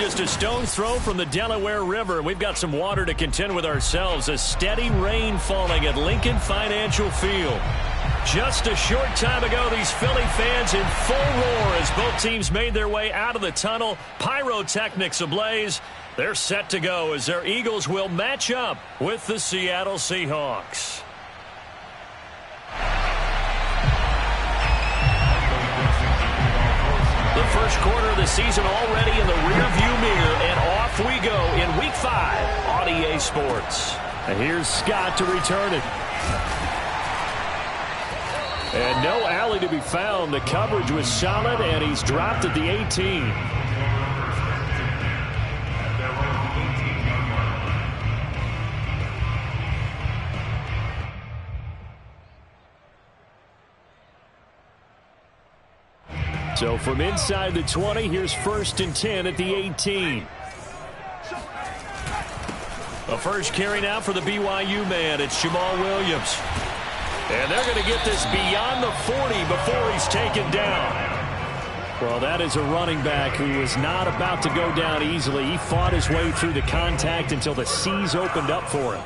just a stone's throw from the Delaware River. We've got some water to contend with ourselves. A steady rain falling at Lincoln Financial Field. Just a short time ago, these Philly fans in full roar as both teams made their way out of the tunnel. Pyrotechnics ablaze. They're set to go as their Eagles will match up with the Seattle Seahawks. The first quarter of the season already in the rearview mirror, and off we go in Week 5 on EA Sports. And here's Scott to return it. And no alley to be found. The coverage was solid, and he's dropped at the 18. So from inside the 20, here's 1st and 10 at the 18. A first carry now for the BYU man. It's Jamal Williams. And they're going to get this beyond the 40 before he's taken down. Well, that is a running back who was not about to go down easily. He fought his way through the contact until the seas opened up for him.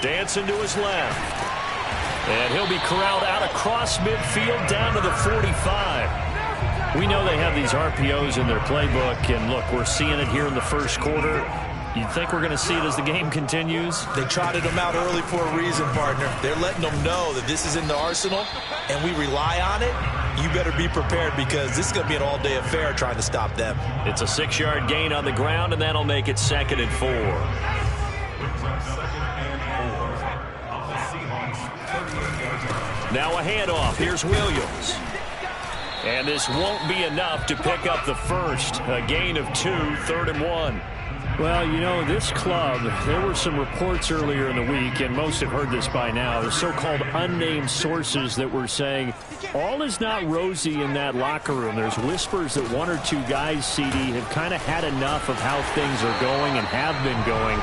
Dancing to his left. And he'll be corralled out across midfield down to the 45. We know they have these RPOs in their playbook, and look, we're seeing it here in the first quarter. You think we're going to see it as the game continues? They trotted them out early for a reason, partner. They're letting them know that this is in the arsenal, and we rely on it. You better be prepared because this is going to be an all-day affair trying to stop them. It's a 6-yard gain on the ground, and that'll make it 2nd and 4. Now a handoff. Here's Williams. And this won't be enough to pick up the first. A gain of 2, 3rd and 1. Well, you know, this club, there were some reports earlier in the week, and most have heard this by now, the so-called unnamed sources that were saying all is not rosy in that locker room. There's whispers that 1 or 2 guys, CD, have kind of had enough of how things are going and have been going.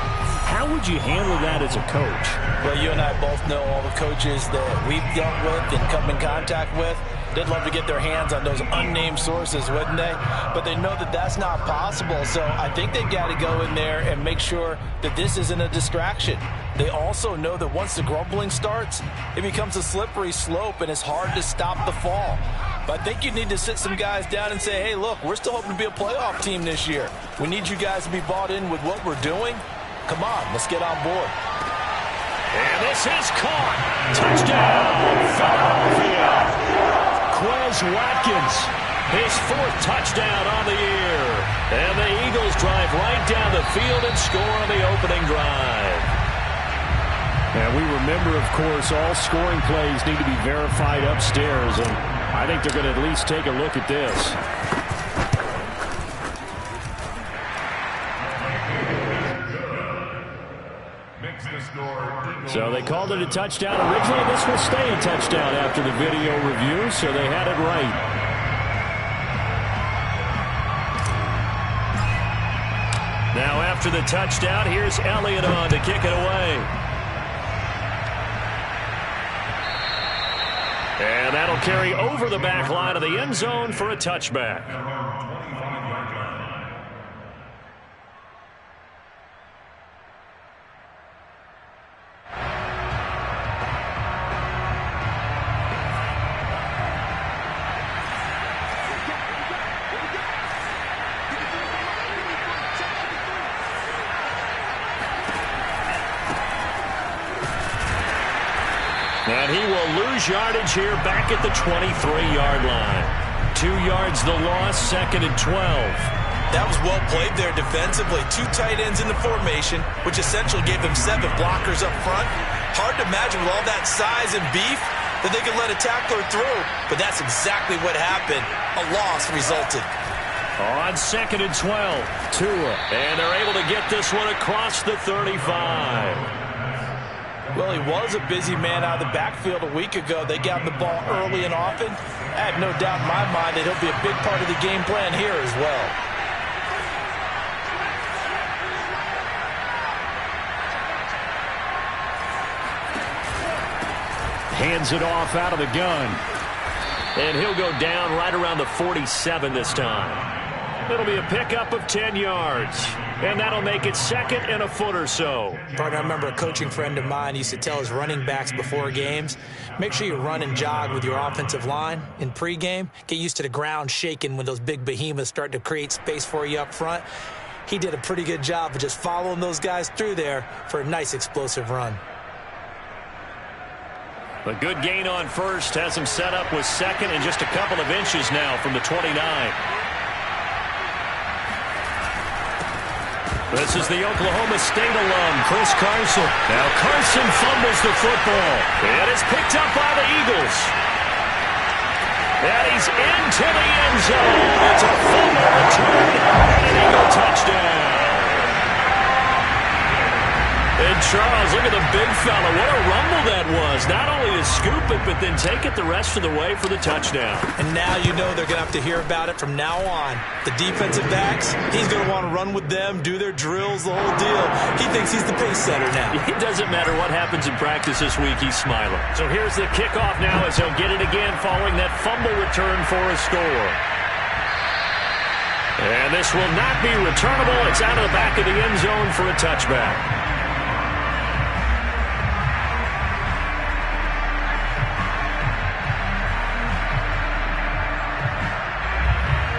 How would you handle that as a coach? Well, you and I both know all the coaches that we've dealt with and come in contact with. They'd love to get their hands on those unnamed sources, wouldn't they? But they know that that's not possible. So I think they've got to go in there and make sure that this isn't a distraction. They also know that once the grumbling starts, it becomes a slippery slope and it's hard to stop the fall. But I think you need to sit some guys down and say, hey, look, we're still hoping to be a playoff team this year. We need you guys to be bought in with what we're doing. Come on, let's get on board. And this is caught. Touchdown, Philadelphia. Quez Watkins, his 4th touchdown on the year. And the Eagles drive right down the field and score on the opening drive. And we remember, of course, all scoring plays need to be verified upstairs. And I think they're going to at least take a look at this. So they called it a touchdown. Originally, this will stay a touchdown after the video review, so they had it right. Now after the touchdown, here's Elliott on to kick it away. And that'll carry over the back line of the end zone for a touchback. And he will lose yardage here back at the 23-yard line. 2 yards the loss, 2nd and 12. That was well played there defensively. 2 tight ends in the formation, which essentially gave them 7 blockers up front. Hard to imagine with all that size and beef that they could let a tackler through. But that's exactly what happened. A loss resulted. On 2nd and 12, Tua. And they're able to get this one across the 35. Well, he was a busy man out of the backfield a week ago. They got the ball early and often. I have no doubt in my mind that he'll be a big part of the game plan here as well. Hands it off out of the gun. And he'll go down right around the 47 this time. It'll be a pickup of 10 yards. And that'll make it second and a foot or so. Partner, I remember a coaching friend of mine used to tell his running backs before games, make sure you run and jog with your offensive line in pregame. Get used to the ground shaking when those big behemoths start to create space for you up front. He did a pretty good job of just following those guys through there for a nice explosive run. A good gain on first has him set up with second and just a couple of inches now from the 29. This is the Oklahoma State alum, Chris Carson. Now Carson fumbles the football. It is picked up by the Eagles. And he's into the end zone. It's a fumble return and an Eagle touchdown. And Charles, look at the big fella. What a rumble that was. Not only to scoop it, but then take it the rest of the way for the touchdown. And now you know they're going to have to hear about it from now on. The defensive backs, he's going to want to run with them, do their drills, the whole deal. He thinks he's the pace setter now. It doesn't matter what happens in practice this week, he's smiling. So here's the kickoff now as he'll get it again following that fumble return for a score. And this will not be returnable. It's out of the back of the end zone for a touchback.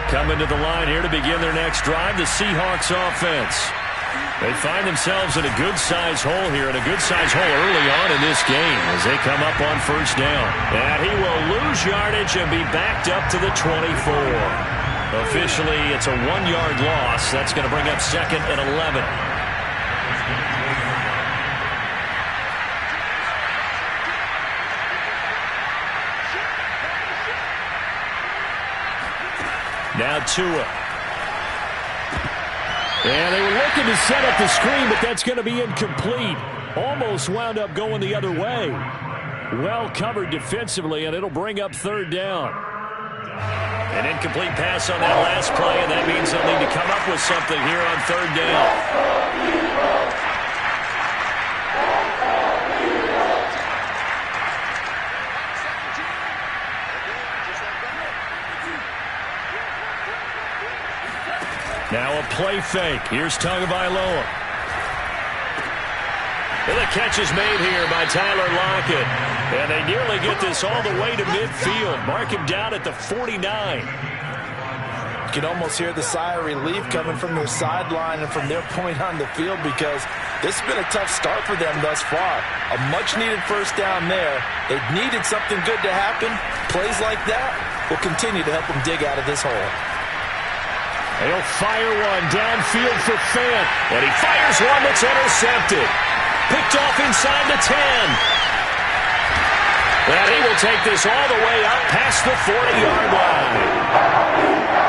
Coming to the line here to begin their next drive, the Seahawks offense. They find themselves in a good-sized hole here, and a good-sized hole early on in this game as they come up on first down. And he will lose yardage and be backed up to the 24. Officially, it's a 1-yard loss. That's going to bring up second and 11. Now Tua. And they were looking to set up the screen, but that's going to be incomplete. Almost wound up going the other way. Well covered defensively, and it'll bring up third down. An incomplete pass on that last play, and that means they'll need to come up with something here on third down. Now a play fake. Here's Tagovailoa. And the catch is made here by Tyler Lockett. And they nearly get this all the way to midfield. Mark him down at the 49. You can almost hear the sigh of relief coming from their sideline and from their point on the field because this has been a tough start for them thus far. A much-needed first down there. They needed something good to happen. Plays like that will continue to help them dig out of this hole. He'll fire one downfield for Fant. And he fires one that's intercepted. Picked off inside the 10. And he will take this all the way up past the 40-yard line.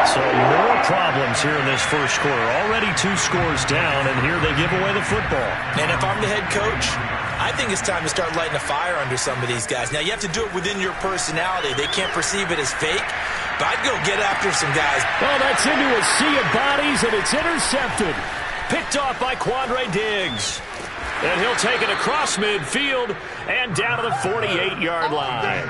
So more problems here in this first quarter. Already 2 scores down, and here they give away the football. And if I'm the head coach, I think it's time to start lighting a fire under some of these guys. Now, you have to do it within your personality. They can't perceive it as fake. But I'd go get after some guys. Well, that's into a sea of bodies, and it's intercepted. Picked off by Quandre Diggs. And he'll take it across midfield and down to the 48-yard line.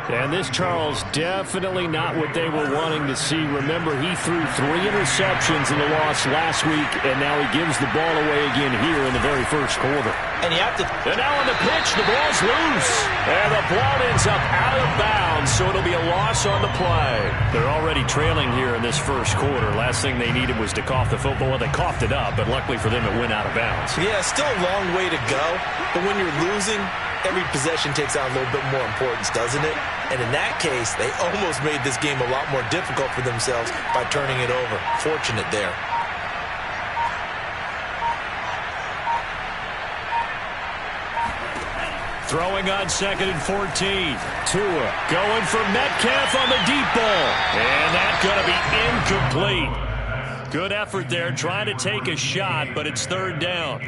And this, Charles, definitely not what they were wanting to see. Remember, he threw 3 interceptions in the loss last week, and now he gives the ball away again here in the very first quarter. And you have to... And now on the pitch, the ball's loose. And the ball ends up out of bounds, so it'll be a loss on the play. They're already trailing here in this first quarter. Last thing they needed was to cough the football. Well, they coughed it up, but luckily for them, it went out of bounds. Yeah, still a long way to go. But when you're losing, every possession takes on a little bit more importance, doesn't it? And in that case, they almost made this game a lot more difficult for themselves by turning it over. Fortunate there. Throwing on second and 14. Tua going for Metcalf on the deep ball. And that's going to be incomplete. Good effort there trying to take a shot, but it's third down.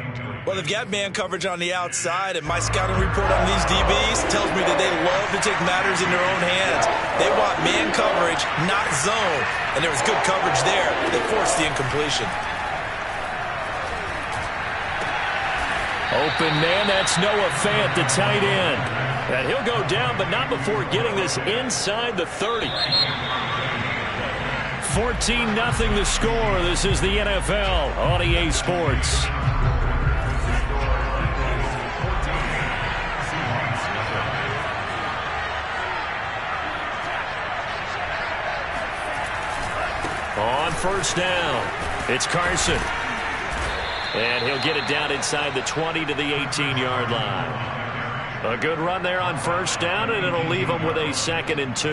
Well, they've got man coverage on the outside, and my scouting report on these DBs tells me that they love to take matters in their own hands. They want man coverage, not zone. And there was good coverage there that forced the incompletion. Open man, that's Noah Fant, the tight end. And he'll go down, but not before getting this inside the 30. 14-0 the score. This is the NFL on EA Sports. On first down, it's Carson. And he'll get it down inside the 20 to the 18-yard line. A good run there on first down, and it'll leave him with a 2nd and 2.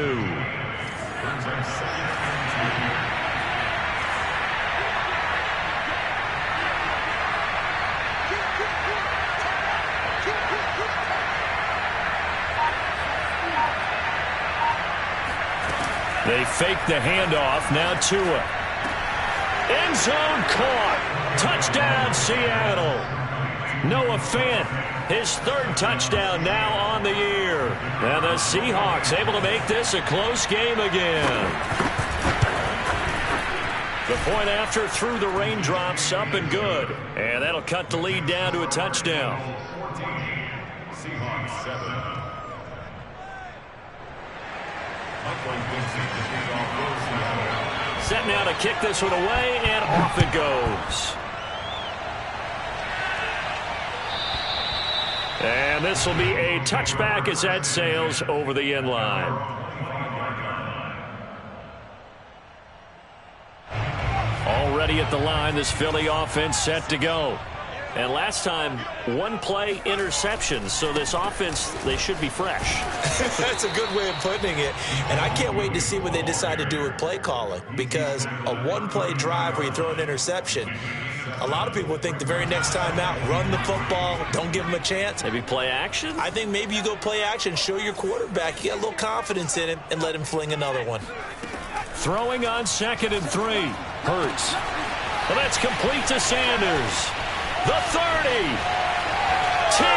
They fake the handoff. Now Tua. End zone caught. Touchdown, Seattle. Noah Fant, his 3rd touchdown now on the year. And the Seahawks able to make this a close game again. The point after through the raindrops, up and good. And that'll cut the lead down to a touchdown. Seahawks 7. Set now to kick this one away, and off it goes. And this will be a touchback as that sails over the end line. Already at the line, this Philly offense set to go. And last time, 1 play interception. So this offense, they should be fresh. That's a good way of putting it. And I can't wait to see what they decide to do with play calling. Because a 1-play drive where you throw an interception, a lot of people think the very next time out, run the football, don't give them a chance. Maybe play action? I think maybe you go play action, show your quarterback you got a little confidence in him, and let him fling another one. Throwing on 2nd and 3. Hurts. Well, that's complete to Sanders. The 30, 10,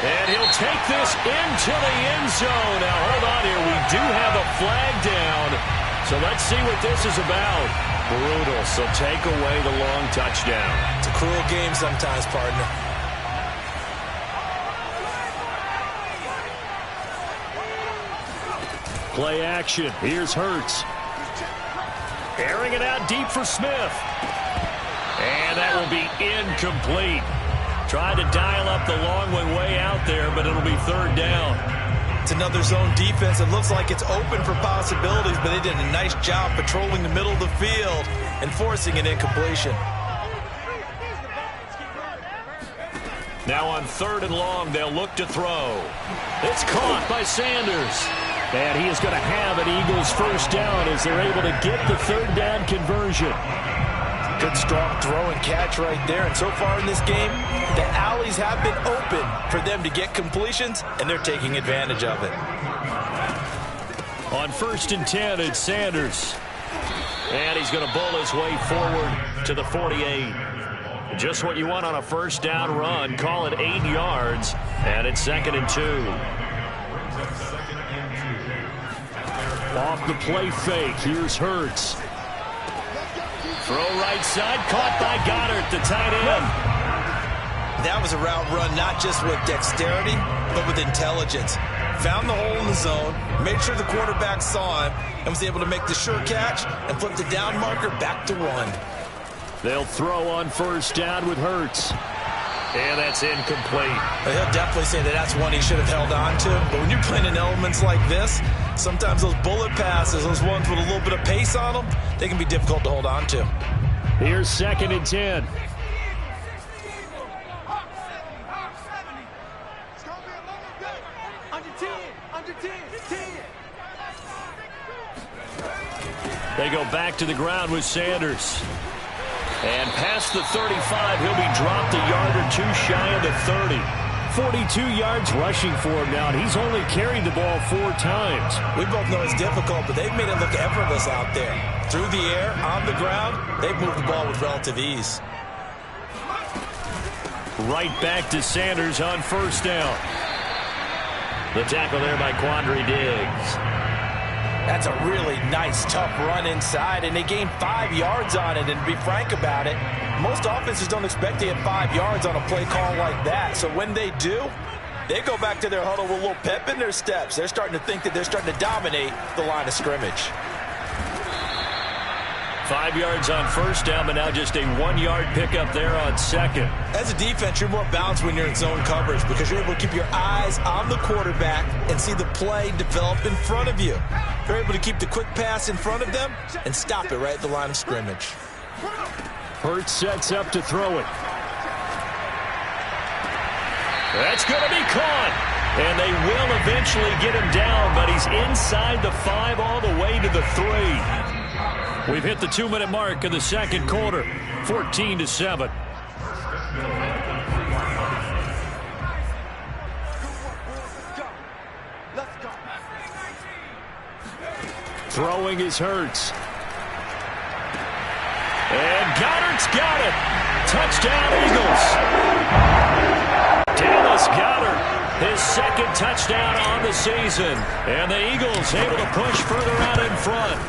and he'll take this into the end zone. Now, hold on here. We do have a flag down, so let's see what this is about. Brutal, so take away the long touchdown. It's a cruel game sometimes, partner. Play action. Here's Hurts. Airing it out deep for Smith. And that will be incomplete. Tried to dial up the long one way out there, but it'll be 3rd down. It's another zone defense. It looks like it's open for possibilities, but they did a nice job patrolling the middle of the field and forcing an incompletion. Now on 3rd and long, they'll look to throw. It's caught by Sanders. And he is going to have an Eagles first down as they're able to get the 3rd down conversion. Good, strong throw and catch right there. And so far in this game, the alleys have been open for them to get completions, and they're taking advantage of it. On 1st and 10, it's Sanders. And he's going to bowl his way forward to the 48. Just what you want on a first down run. Call it 8 yards, and it's 2nd and 2. Off the play fake, here's Hurts. Throw right side, caught by Goddard, the tight end. That was a route run not just with dexterity, but with intelligence. Found the hole in the zone, made sure the quarterback saw him, and was able to make the sure catch and flip the down marker back to 1. They'll throw on first down with Hurts. And that's incomplete. He'll definitely say that that's one he should have held on to. But when you're playing in elements like this, sometimes those bullet passes, those ones with a little bit of pace on them, they can be difficult to hold on to. Here's 2nd and 10. They go back to the ground with Sanders. And past the 35, he'll be dropped a yard or 2 shy of the 30. 42 yards rushing for him now, and he's only carried the ball 4 times. We both know it's difficult, but they've made it look effortless out there. Through the air, on the ground, they've moved the ball with relative ease. Right back to Sanders on first down. The tackle there by Quandre Diggs. That's a really nice, tough run inside, and they gained 5 yards on it. And to be frank about it, most offenses don't expect to get 5 yards on a play call like that. So when they do, They go back to their huddle with a little pep in their steps. They're starting to think that they're starting to dominate the line of scrimmage. 5 yards on first down, but now just a 1-yard pickup there on second. As a defense, you're more balanced when you're in zone coverage because you're able to keep your eyes on the quarterback and see the play develop in front of you. They're able to keep the quick pass in front of them and stop it right at the line of scrimmage. Hurts sets up to throw it. That's going to be caught. And they will eventually get him down, but he's inside the 5 all the way to the 3. We've hit the 2-minute mark of the second quarter, 14-7. Throwing is Hurts. And Goddard's got it. Touchdown, Eagles. Dallas Goedert, his second touchdown on the season. And the Eagles able to push further out in front.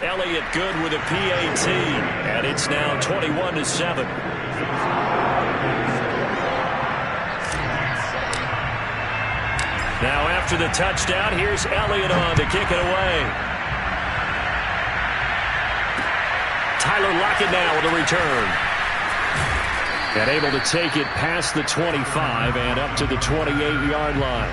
Elliott good with a PAT, and it's now 21-7. Now after the touchdown, here's Elliott on to kick it away. Tyler Lockett now with a return. And able to take it past the 25 and up to the 28-yard line.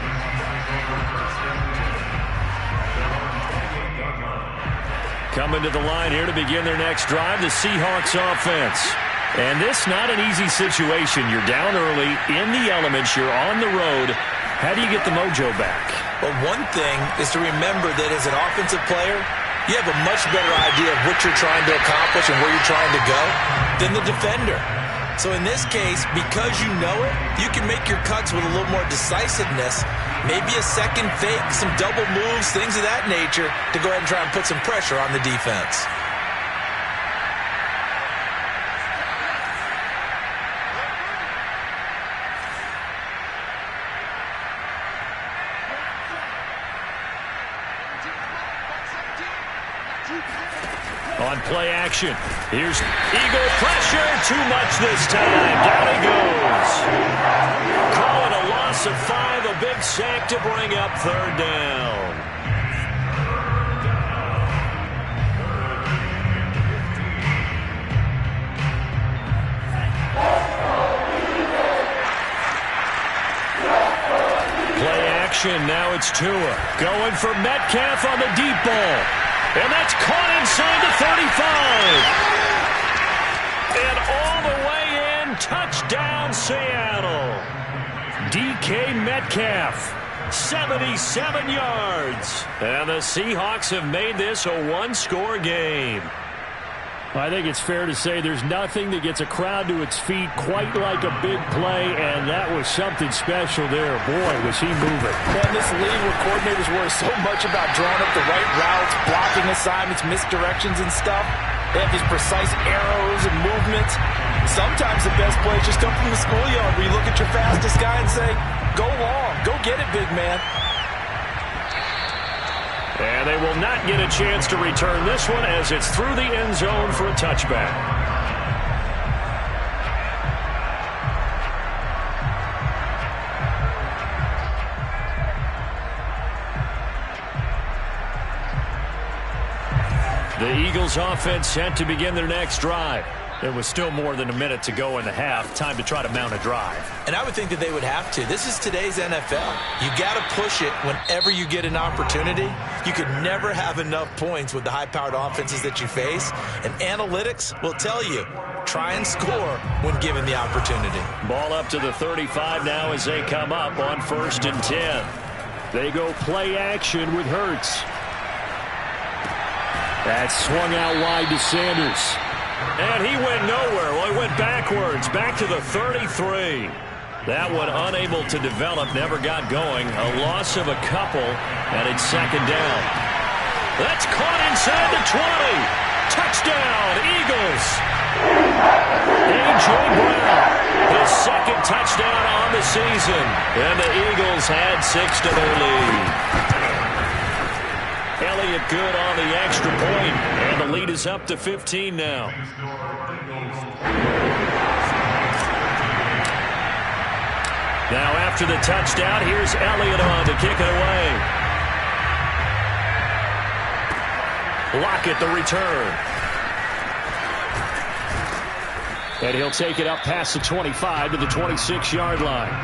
Coming to the line here to begin their next drive, the Seahawks offense. And this not an easy situation. You're down early, in the elements, you're on the road. How do you get the mojo back? Well, one thing is to remember that as an offensive player, you have a much better idea of what you're trying to accomplish and where you're trying to go than the defender. So in this case, because you know it, you can make your cuts with a little more decisiveness. Maybe a second fake, some double moves, things of that nature to go ahead and try and put some pressure on the defense. On play action, here's Eagle pressure, too much this time, down he goes. Calling a loss of 5, a big sack to bring up third down. Play action, now it's Tua, going for Metcalf on the deep ball. And that's caught inside the 35. And all the way in, touchdown Seattle. DK Metcalf, 77 yards. And the Seahawks have made this a one-score game. I think it's fair to say there's nothing that gets a crowd to its feet quite like a big play, and that was something special there. Boy, was he moving. And this league where coordinators worry so much about drawing up the right routes, blocking assignments, misdirections and stuff. They have these precise arrows and movements. Sometimes the best plays just come from the schoolyard where you look at your fastest guy and say, go long, go get it, big man. And they will not get a chance to return this one as it's through the end zone for a touchback. The Eagles offense set to begin their next drive. There was still more than a minute to go in the half. Time to try to mount a drive. And I would think that they would have to. This is today's NFL. You got to push it whenever you get an opportunity. You could never have enough points with the high-powered offenses that you face. And analytics will tell you, try and score when given the opportunity. Ball up to the 35 now as they come up on 1st and 10. They go play action with Hurts. That's swung out wide to Sanders. And he went nowhere. Well, he went backwards, back to the 33. That one unable to develop, never got going. A loss of a couple, and it's second down. That's caught inside the 20. Touchdown, Eagles. A.J. Brown, his second touchdown on the season. And the Eagles had 6 to their lead. Elliott good on the extra point, and the lead is up to 15 now. Now after the touchdown, here's Elliott on to kick it away. Lockett the return. And he'll take it up past the 25 to the 26-yard line.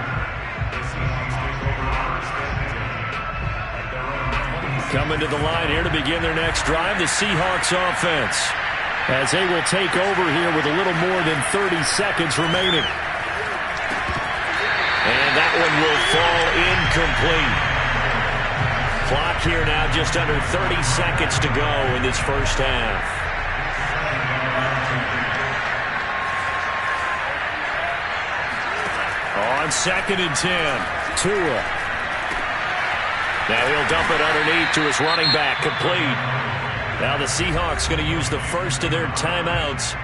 Coming to the line here to begin their next drive, the Seahawks offense, as they will take over here with a little more than 30 seconds remaining. And that one will fall incomplete. Clock here now just under 30 seconds to go in this first half. On 2nd and 10, Tua. Now he'll dump it underneath to his running back, complete. Now the Seahawks going to use the first of their timeouts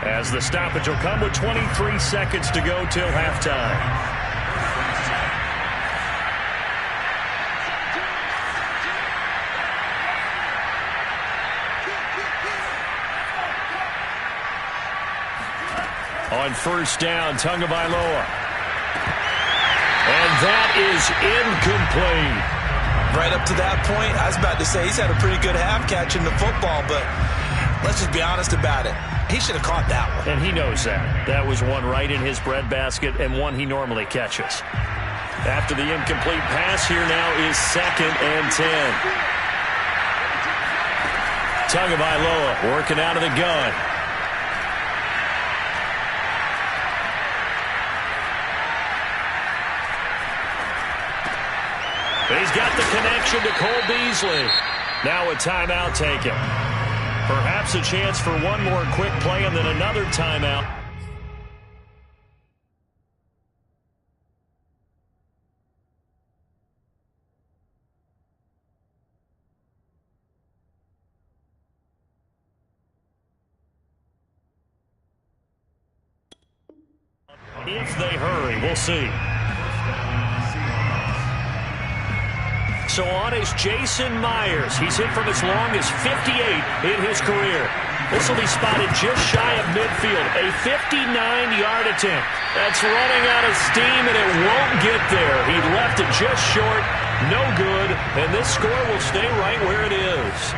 as the stoppage will come with 23 seconds to go till halftime. On first down, Tagovailoa. And that is incomplete. Right up to that point, I was about to say he's had a pretty good half catching the football, but let's just be honest about it. He should have caught that one. And he knows that. That was one right in his breadbasket and one he normally catches. After the incomplete pass, here now is 2nd and 10. Tagovailoa working out of the gun. He's got the connection to Cole Beasley. Now a timeout taken. Perhaps a chance for one more quick play and then another timeout. If they hurry, we'll see. So on is Jason Myers. He's hit from as long as 58 in his career. This will be spotted just shy of midfield. A 59-yard attempt. That's running out of steam, and it won't get there. He left it just short. No good. And this score will stay right where it is.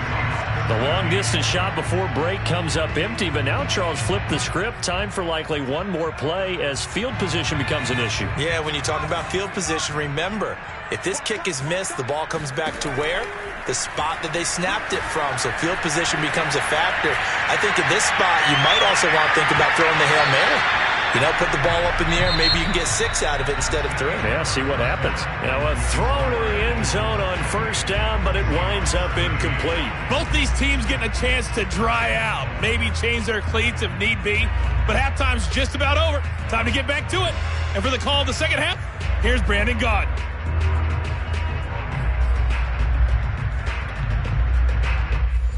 The long-distance shot before break comes up empty, but now Charles flipped the script. Time for likely one more play as field position becomes an issue. Yeah, when you talk about field position, remember, if this kick is missed, the ball comes back to where? The spot that they snapped it from. So field position becomes a factor. I think in this spot, you might also want to think about throwing the Hail Mary. You know, put the ball up in the air. Maybe you can get 6 out of it instead of 3. Yeah, see what happens. Now a throw to the end zone on first down, but it winds up incomplete. Both these teams getting a chance to dry out. Maybe change their cleats if need be. But halftime's just about over. Time to get back to it. And for the call of the second half, here's Brandon Gaudin.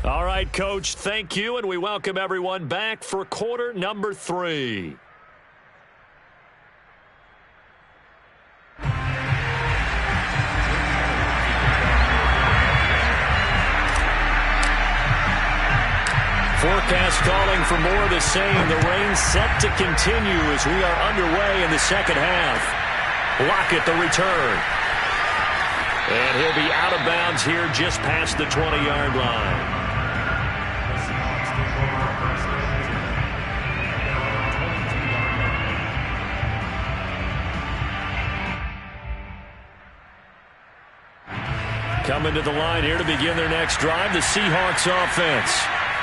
All right, Coach, thank you, and we welcome everyone back for quarter number 3. Forecast calling for more of the same. The rain set to continue as we are underway in the second half. Lockett the return. And he'll be out of bounds here just past the 20-yard line. Coming to the line here to begin their next drive, the Seahawks offense.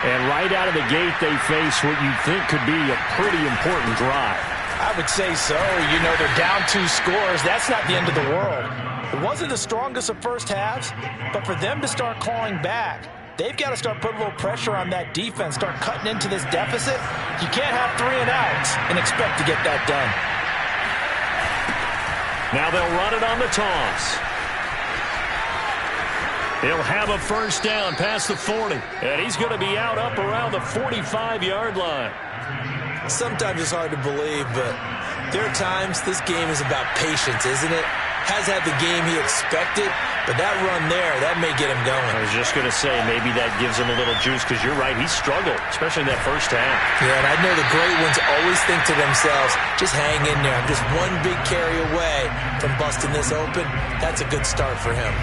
And right out of the gate, they face what you think could be a pretty important drive. I would say so. You know, they're down 2 scores. That's not the end of the world. It wasn't the strongest of first halves, but for them to start clawing back, they've got to start putting a little pressure on that defense, start cutting into this deficit. You can't have 3 and outs and expect to get that done. Now they'll run it on the toss. He'll have a first down past the 40, and he's going to be out up around the 45-yard line. Sometimes it's hard to believe, but there are times this game is about patience, isn't it? has had the game he expected, but that run there, that may get him going. I was just going to say, maybe that gives him a little juice, because you're right, he struggled, especially in that first half. Yeah, and I know the great ones always think to themselves, just hang in there. I'm just one big carry away from busting this open. That's a good start for him.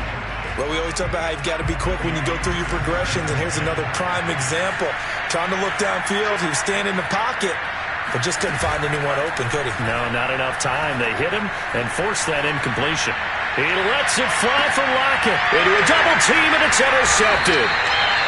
Well, we always talk about how you've got to be quick when you go through your progressions, and here's another prime example. Trying to look downfield, he was standing in the pocket, but just couldn't find anyone open, could he? No, not enough time. They hit him and forced that incompletion. He lets it fly for Lockett into a double team, and it's intercepted.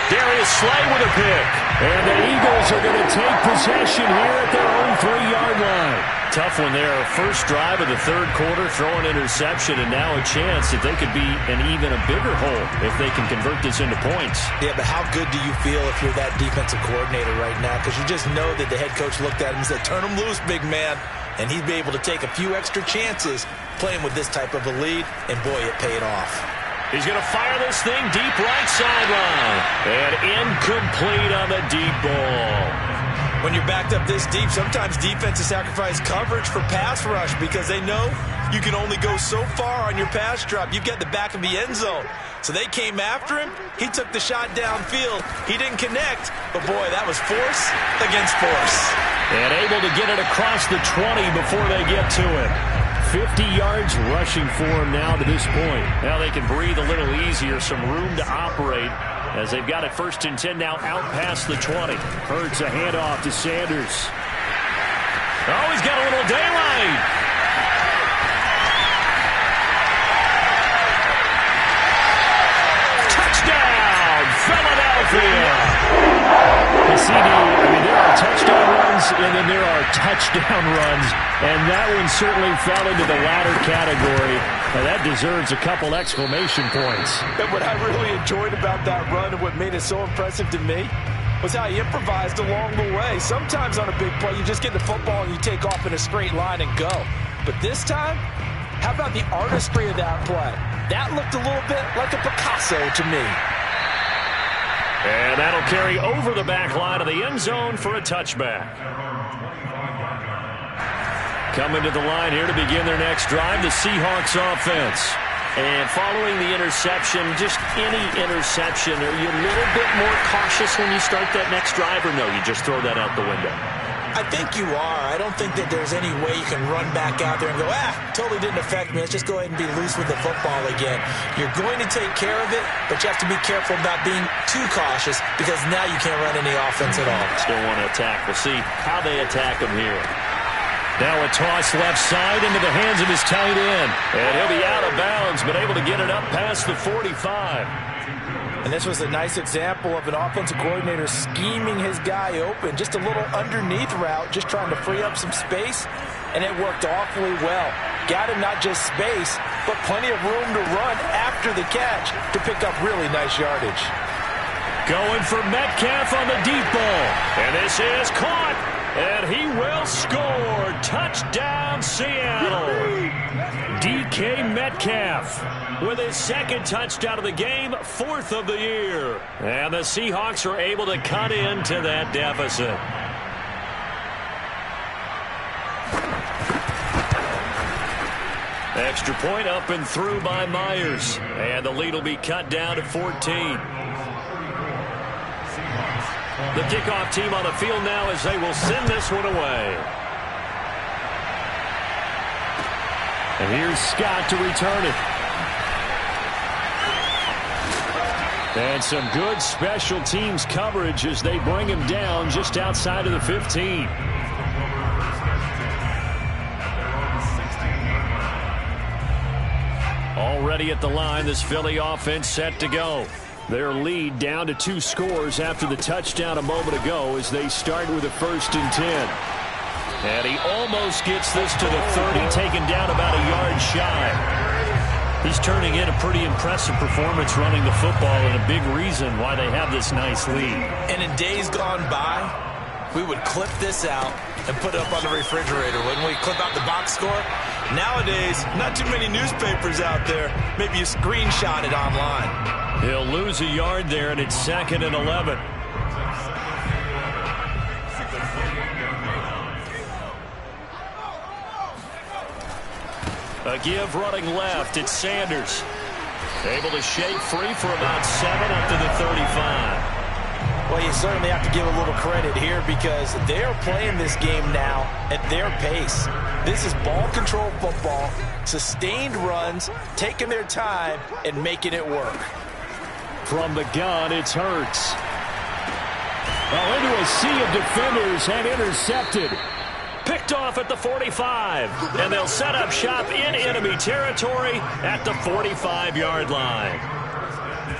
Darius Slay with a pick. And the Eagles are going to take possession here at their own 3-yard line. Tough one there. First drive of the third quarter, throw an interception, and now a chance that they could be in even a bigger hole if they can convert this into points. Yeah, but how good do you feel if you're that defensive coordinator right now? Because you just know that the head coach looked at him and said, turn him loose, big man. And he'd be able to take a few extra chances playing with this type of a lead, and boy, it paid off. He's going to fire this thing deep right sideline. And incomplete on the deep ball. When you're backed up this deep, sometimes defenses sacrifice coverage for pass rush because they know you can only go so far on your pass drop. You've got the back of the end zone. So they came after him. He took the shot downfield. He didn't connect, but boy, that was force against force. And able to get it across the 20 before they get to it. 50 yards rushing for him now to this point. Now they can breathe a little easier, some room to operate as they've got it 1st and 10 now out past the 20. Hurts a handoff to Sanders. Oh, he's got a little daylight. Touchdown, Philadelphia. You see, there are touchdown runs, and then there are touchdown runs, and that one certainly fell into the latter category. Now, that deserves a couple exclamation points. And what I really enjoyed about that run and what made it so impressive to me was how he improvised along the way. Sometimes on a big play, you just get the football and you take off in a straight line and go. But this time, how about the artistry of that play? That looked a little bit like a Picasso to me. And that'll carry over the back line of the end zone for a touchback. Coming to the line here to begin their next drive, the Seahawks offense. And following the interception, just any interception, are you a little bit more cautious when you start that next drive, or no, you just throw that out the window? I think you are. I don't think that there's any way you can run back out there and go, totally didn't affect me. Let's just go ahead and be loose with the football again. You're going to take care of it, but you have to be careful about being too cautious because now you can't run any offense at all. Still want to attack. We'll see how they attack him here. Now a toss left side into the hands of his tight end. And he'll be out of bounds, but able to get it up past the 45. And this was a nice example of an offensive coordinator scheming his guy open. Just a little underneath route, just trying to free up some space, and it worked awfully well. Got him not just space, but plenty of room to run after the catch to pick up really nice yardage. Going for Metcalf on the deep ball. And this is caught, and he will score. Touchdown, Seattle. DK Metcalf with his second touchdown of the game, 4th of the year. And the Seahawks are able to cut into that deficit. Extra point up and through by Myers. And the lead will be cut down to 14. The kickoff team on the field now as they will send this one away. And here's Scott to return it. And some good special teams coverage as they bring him down just outside of the 15. Already at the line, this Philly offense set to go. Their lead down to 2 scores after the touchdown a moment ago as they start with a 1st and 10. And he almost gets this to the 30, taken down about a yard shy. He's turning in a pretty impressive performance running the football, and a big reason why they have this nice lead. And in days gone by, we would clip this out and put it up on the refrigerator. Wouldn't we clip out the box score? Nowadays, not too many newspapers out there. Maybe you screenshot it online. He'll lose a yard there, and it's 2nd and 11. A give running left. It's Sanders. Able to shake free for about 7 up to the 35. Well, you certainly have to give a little credit here because they're playing this game now at their pace. This is ball control football, sustained runs, taking their time, and making it work. From the gun, it's Hurts. Well, into a sea of defenders and intercepted. Picked off at the 45, and they'll set up shop in enemy territory at the 45-yard line.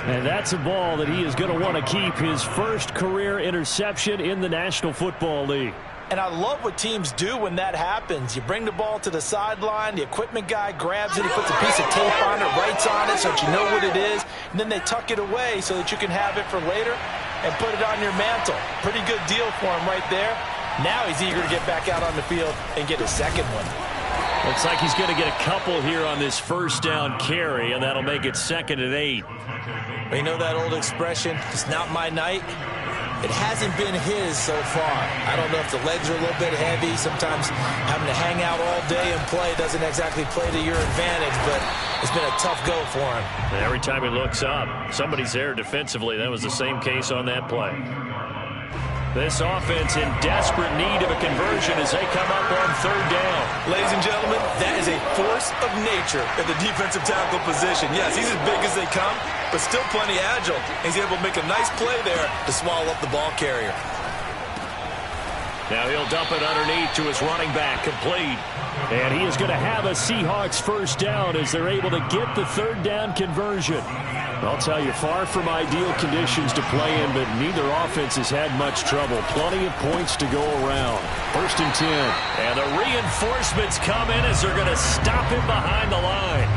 And that's a ball that he is going to want to keep, his first career interception in the National Football League. And I love what teams do when that happens. You bring the ball to the sideline, the equipment guy grabs it, he puts a piece of tape on it, writes on it so that you know what it is, and then they tuck it away so that you can have it for later and put it on your mantle. Pretty good deal for him right there. Now he's eager to get back out on the field and get his second one. Looks like he's going to get a couple here on this first down carry, and that'll make it 2nd and 8. You know that old expression, it's not my night? It hasn't been his so far. I don't know if the legs are a little bit heavy. Sometimes having to hang out all day and play doesn't exactly play to your advantage, but it's been a tough go for him. And every time he looks up, somebody's there defensively. That was the same case on that play. This offense in desperate need of a conversion as they come up on 3rd down. Ladies and gentlemen, that is a force of nature at the defensive tackle position. Yes, he's as big as they come, but still plenty agile. He's able to make a nice play there to swallow up the ball carrier. Now he'll dump it underneath to his running back, complete. And he is going to have a Seahawks first down as they're able to get the 3rd down conversion. I'll tell you, far from ideal conditions to play in, but neither offense has had much trouble. Plenty of points to go around. 1st and 10. And the reinforcements come in as they're going to stop him behind the line.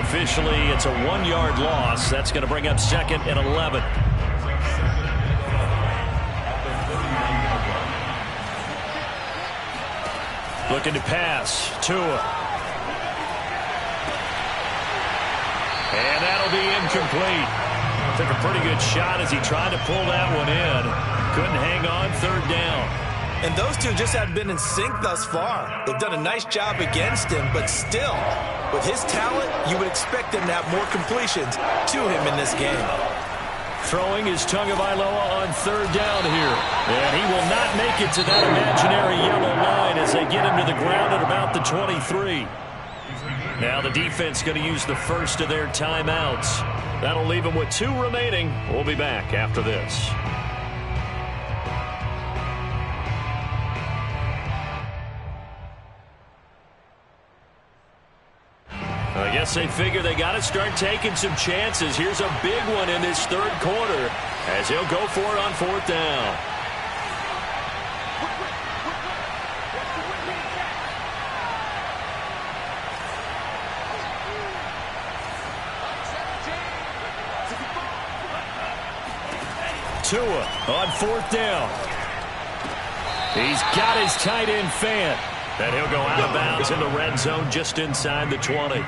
Officially, it's a 1-yard loss. That's going to bring up 2nd and 11. Looking to pass. Tua. And that'll be incomplete. Took a pretty good shot as he tried to pull that one in. Couldn't hang on, 3rd down. And those two just haven't been in sync thus far. They've done a nice job against him, but still, with his talent, you would expect them to have more completions to him in this game. Throwing is Tagovailoa on 3rd down here. And he will not make it to that imaginary yellow line as they get him to the ground at about the 23. Now the defense going to use the first of their timeouts. That'll leave them with 2 remaining. We'll be back after this. I guess they figure they got to start taking some chances. Here's a big one in this 3rd quarter as he'll go for it on 4th down. Tua on 4th down. He's got his tight end Fant. And he'll go out of bounds in the red zone just inside the 20.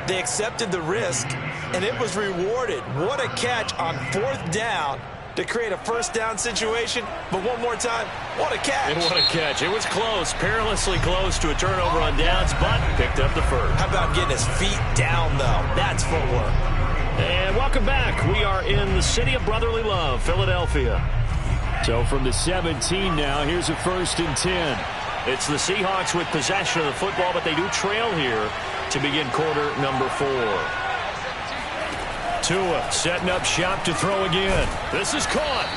They accepted the risk, and it was rewarded. What a catch on 4th down to create a first down situation. But one more time, what a catch. And what a catch. It was close, perilously close to a turnover on downs, but picked up the first. How about getting his feet down, though? That's footwork. And welcome back. We are in the city of brotherly love, Philadelphia. So from the 17 now, here's a 1st and 10. It's the Seahawks with possession of the football, but they do trail here to begin quarter number 4. Tua setting up shop to throw again. This is caught.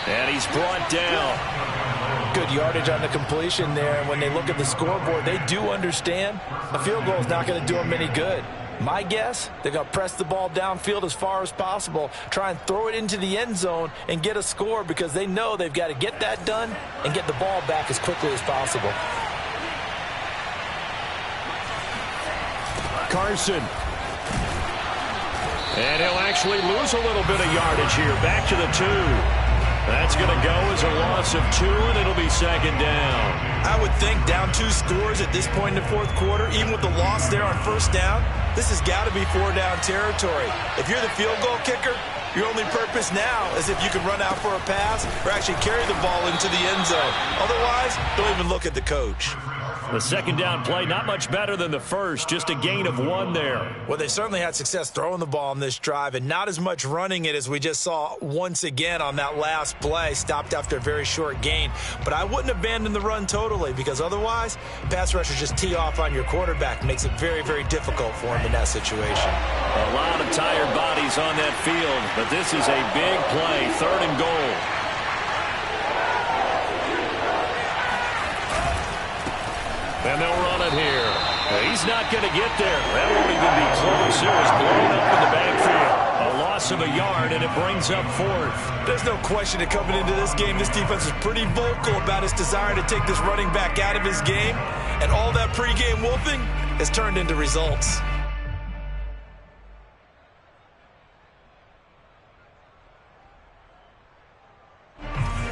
And he's brought down. Good yardage on the completion there. When they look at the scoreboard, they do understand a field goal is not going to do them any good. My guess, they're going to press the ball downfield as far as possible, try and throw it into the end zone and get a score because they know they've got to get that done and get the ball back as quickly as possible. Carson. And he'll actually lose a little bit of yardage here. Back to the 2. That's going to go as a loss of 2, and it'll be 2nd down. I would think down 2 scores at this point in the 4th quarter, even with the loss there on 1st down, this has got to be 4-down territory. If you're the field goal kicker, your only purpose now is if you can run out for a pass or actually carry the ball into the end zone. Otherwise, don't even look at the coach. The second down play, not much better than the first, just a gain of 1 there. Well, they certainly had success throwing the ball on this drive and not as much running it as we just saw once again on that last play, stopped after a very short gain. But I wouldn't abandon the run totally because otherwise, pass rushers just tee off on your quarterback. Makes it very, very difficult for him in that situation. A lot of tired bodies on that field, but this is a big play, 3rd and goal. And they'll run it here. He's not going to get there. That won't even be close. It was blown up in the backfield. A loss of a yard, and it brings up 4th. There's no question that coming into this game, this defense is pretty vocal about its desire to take this running back out of his game. And all that pregame wolfing has turned into results.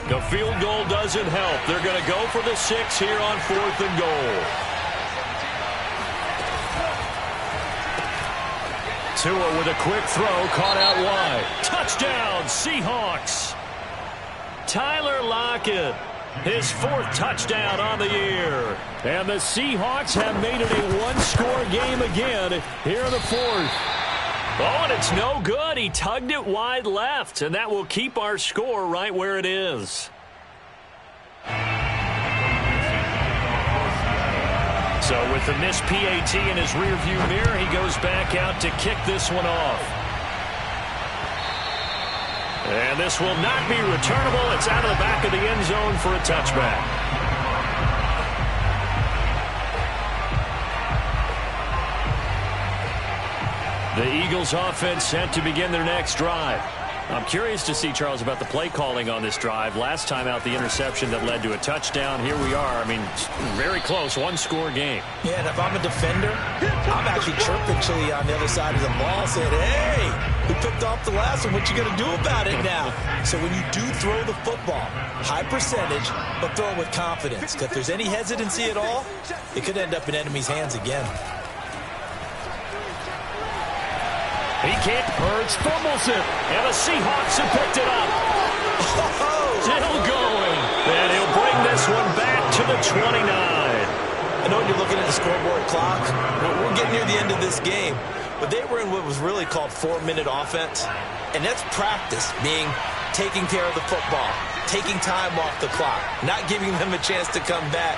The field goal doesn't help. They're going to go for the 6 here on 4th and goal. Tua with a quick throw, caught out wide. Touchdown, Seahawks. Tyler Lockett, his 4th touchdown on the year. And the Seahawks have made it a 1-score game again here in the 4th. Oh, and it's no good. He tugged it wide left, and that will keep our score right where it is. So with the missed PAT in his rearview mirror, he goes back out to kick this one off. And this will not be returnable. It's out of the back of the end zone for a touchback. The Eagles offense set to begin their next drive. I'm curious to see, Charles, about the play calling on this drive. Last time out, the interception that led to a touchdown. Here we are. I mean, very close, 1-score game. Yeah, and if I'm a defender, I'm actually chirping Chili on the other side of the ball, saying, hey, we picked off the last one. What you going to do about it now? So when you do throw the football, high percentage, but throw it with confidence. Because if there's any hesitancy at all, it could end up in enemy's hands again. He can't. Hurts fumbles it. And the Seahawks have picked it up. Still going. And he'll bring this one back to the 29. I know when you're looking at the scoreboard clock, we're getting near the end of this game. But they were in what was really called 4-minute offense. And that's practice, being taking care of the football, taking time off the clock, not giving them a chance to come back.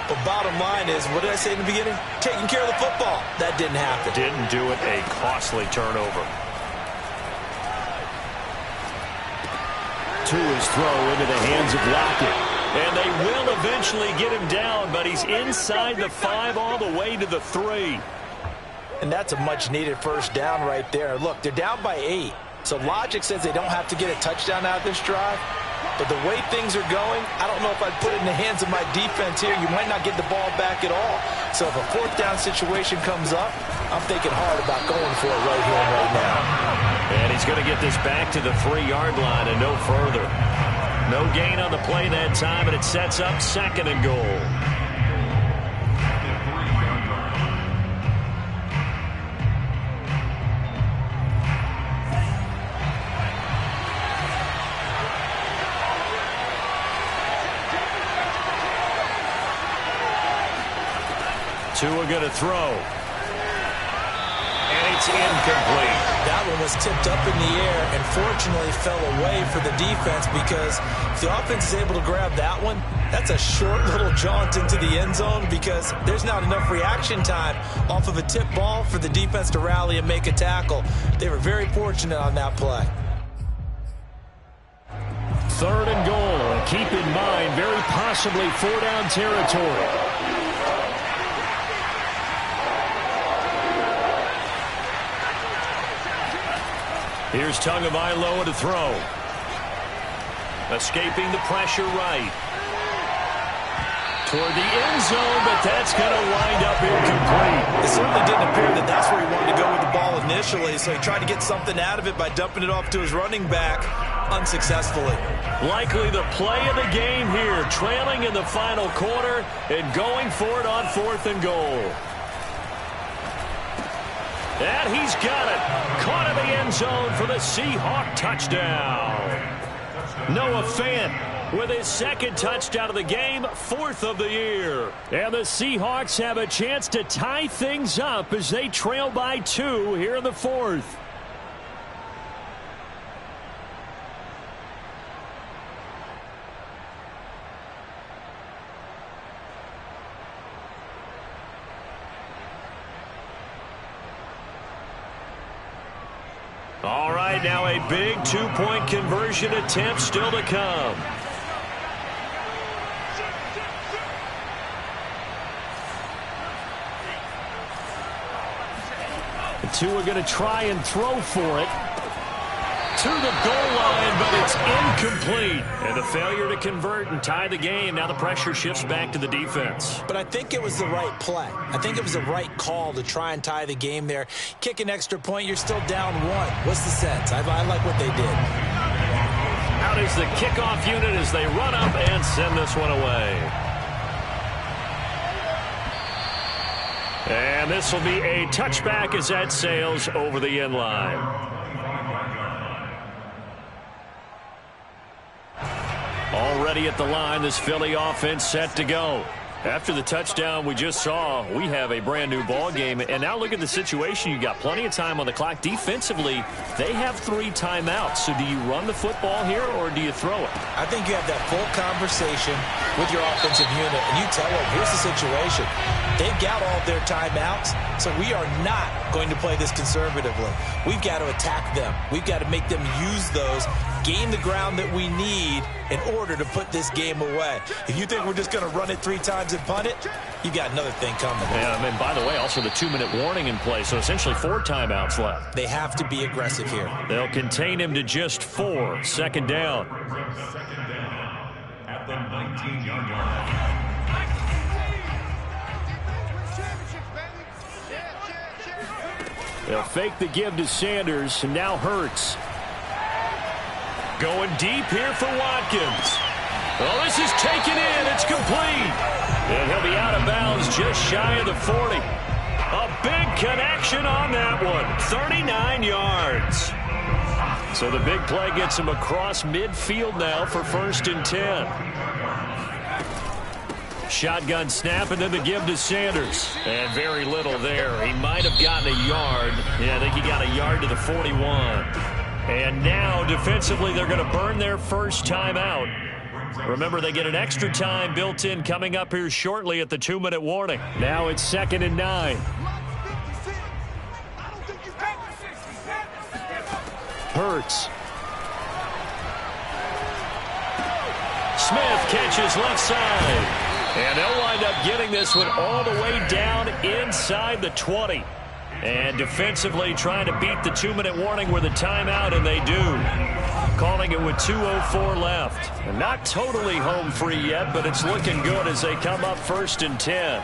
But bottom line is, what did I say in the beginning? Taking care of the football. That didn't happen. Didn't do it. A costly turnover. Tua's throw into the hands of Lockett. And they will eventually get him down, but he's inside the 5 all the way to the 3. And that's a much-needed first down right there. Look, they're down by 8. So logic says they don't have to get a touchdown out of this drive. But the way things are going, I don't know if I'd put it in the hands of my defense here. You might not get the ball back at all. So if a 4th down situation comes up, I'm thinking hard about going for it right here and right now. And he's going to get this back to the 3-yard line and no further. No gain on the play that time, and it sets up 2nd and goal. Tua going to throw. And it's incomplete. That one was tipped up in the air and fortunately fell away for the defense, because if the offense is able to grab that one, that's a short little jaunt into the end zone, because there's not enough reaction time off of a tip ball for the defense to rally and make a tackle. They were very fortunate on that play. 3rd and goal. Keep in mind, very possibly 4-down territory. Here's Tagovailoa to throw. Escaping the pressure right. Toward the end zone, but that's going to wind up incomplete. It certainly didn't appear that that's where he wanted to go with the ball initially, so he tried to get something out of it by dumping it off to his running back unsuccessfully. Likely the play of the game here, trailing in the final quarter and going for it on 4th and goal. And he's got it. Caught in the end zone for the Seahawk touchdown. Noah Fant with his second touchdown of the game, 4th of the year. And the Seahawks have a chance to tie things up as they trail by 2 here in the 4th. All right, now a big 2-point conversion attempt still to come. The two are going to try and throw for it. To the goal line, but it's incomplete. And the failure to convert and tie the game. Now the pressure shifts back to the defense. But I think it was the right play. I think it was the right call to try and tie the game there. Kick an extra point, you're still down 1. What's the sense? I like what they did. Out is the kickoff unit as they run up and send this one away. And this will be a touchback as that sails over the end line. Already at the line, this Philly offense set to go. After the touchdown we just saw, we have a brand new ball game. And now look at the situation. You got plenty of time on the clock. Defensively, they have 3 timeouts. So do you run the football here or do you throw it? I think you have that full conversation with your offensive unit, and you tell them, here's the situation. They've got all of their timeouts, so we are not going to play this conservatively. We've got to attack them. We've got to make them use those, gain the ground that we need in order to put this game away. If you think we're just going to run it 3 times and punt it, you got another thing coming. Yeah, and by the way, also the 2-minute warning in play, so essentially 4 timeouts left. They have to be aggressive here. They'll contain him to just 4. 2nd down. At the 19-yard line. They'll fake the give to Sanders, and now Hurts. Going deep here for Watkins. Well, this is taken in. It's complete. And he'll be out of bounds just shy of the 40. A big connection on that one. 39 yards. So the big play gets him across midfield now for 1st and 10. Shotgun snap, and then the give to Sanders. And very little there. He might have gotten a yard. Yeah, I think he got a yard to the 41. And now, defensively, they're going to burn their first time out. Remember, they get an extra time built in coming up here shortly at the 2-minute warning. Now it's 2nd and 9. Hurts. Smith catches left side. And they'll wind up getting this one all the way down inside the 20. And defensively trying to beat the 2-minute warning with a timeout, and they do. Calling it with 2:04 left. And not totally home free yet, but it's looking good as they come up 1st and 10.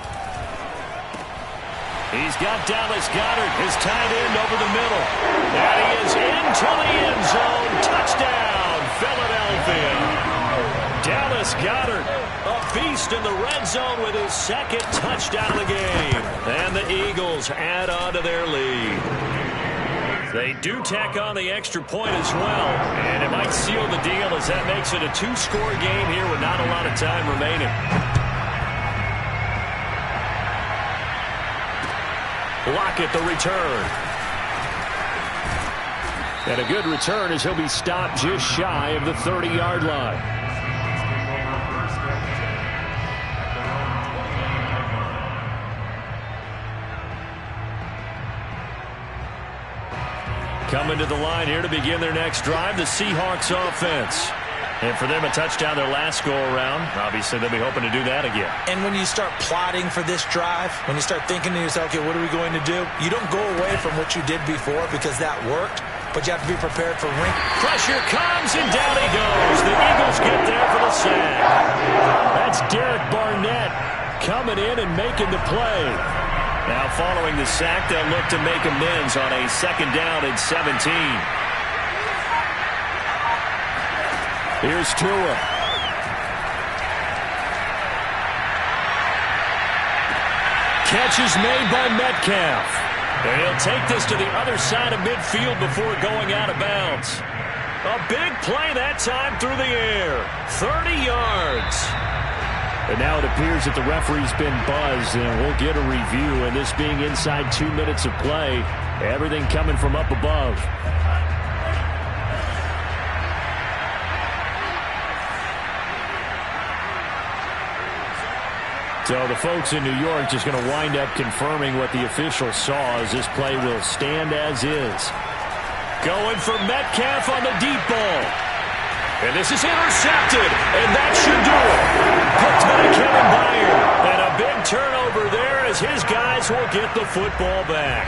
He's got Dallas Goedert, his tight end, over the middle. And he is into the end zone. Touchdown, Philadelphia. Dallas Goedert, a beast in the red zone with his 2nd touchdown of the game. And the Eagles add on to their lead. They do tack on the extra point as well. And it might seal the deal as that makes it a 2-score game here with not a lot of time remaining. Lockett the return. And a good return as he'll be stopped just shy of the 30-yard line. Coming to the line here to begin their next drive, the Seahawks offense. And for them, a touchdown their last go-around. Obviously, they'll be hoping to do that again. And when you start plotting for this drive, when you start thinking to yourself, okay, what are we going to do? You don't go away from what you did before because that worked, but you have to be prepared for pressure comes, and down he goes. The Eagles get there for the sack. That's Derek Barnett coming in and making the play. Now, following the sack, they'll look to make amends on a 2nd down and 17. Here's Tua. Catch is made by Metcalf. And he'll take this to the other side of midfield before going out of bounds. A big play that time through the air. 30 yards. And now it appears that the referee's been buzzed, and we'll get a review. And this being inside 2 minutes of play, everything coming from up above. So the folks in New York just going to wind up confirming what the official saw, as this play will stand as is. Going for Metcalf on the deep ball. And this is intercepted, and that should do it. Picked by Kevin Byard. And a big turnover there as his guys will get the football back.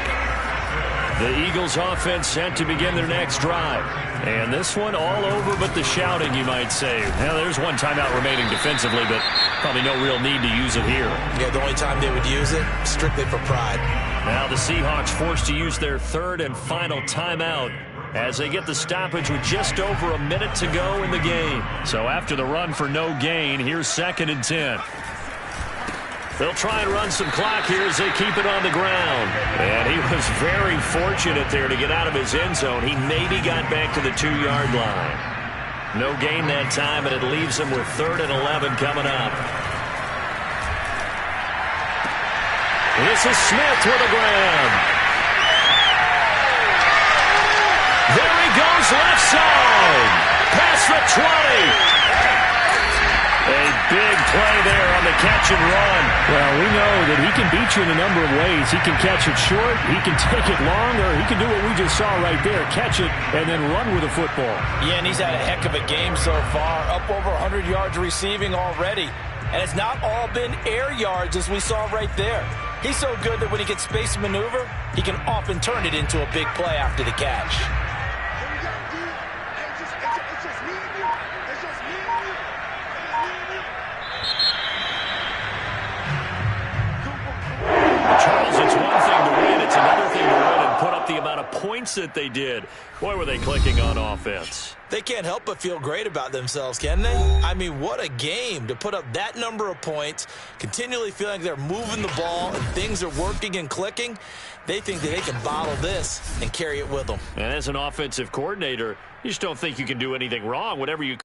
The Eagles offense set to begin their next drive. And this one all over but the shouting, you might say. Well, there's one timeout remaining defensively, but probably no real need to use it here. Yeah, the only time they would use it, strictly for pride. Now the Seahawks forced to use their third and final timeout as they get the stoppage with just over a minute to go in the game. So after the run for no gain, here's 2nd and 10. They'll try and run some clock here as they keep it on the ground. And he was very fortunate there to get out of his end zone. He maybe got back to the 2-yard line. No gain that time, and it leaves him with 3rd and 11 coming up. This is Smith with a grab. There he goes left side. Past the 20. A big play there on the catch and run. Well, we know that he can beat you in a number of ways. He can catch it short, he can take it long, or he can do what we just saw right there, catch it and then run with the football. Yeah, and he's had a heck of a game so far, up over 100 yards receiving already. And it's not all been air yards as we saw right there. He's so good that when he gets space to maneuver, he can often turn it into a big play after the catch. Charles, it's one thing to win, it's another thing to win and put up the amount of points that they did. Boy, were they clicking on offense. They can't help but feel great about themselves, can they? I mean, what a game to put up that number of points, continually feeling like they're moving the ball and things are working and clicking. They think that they can bottle this and carry it with them. And as an offensive coordinator, you just don't think you can do anything wrong. Whatever you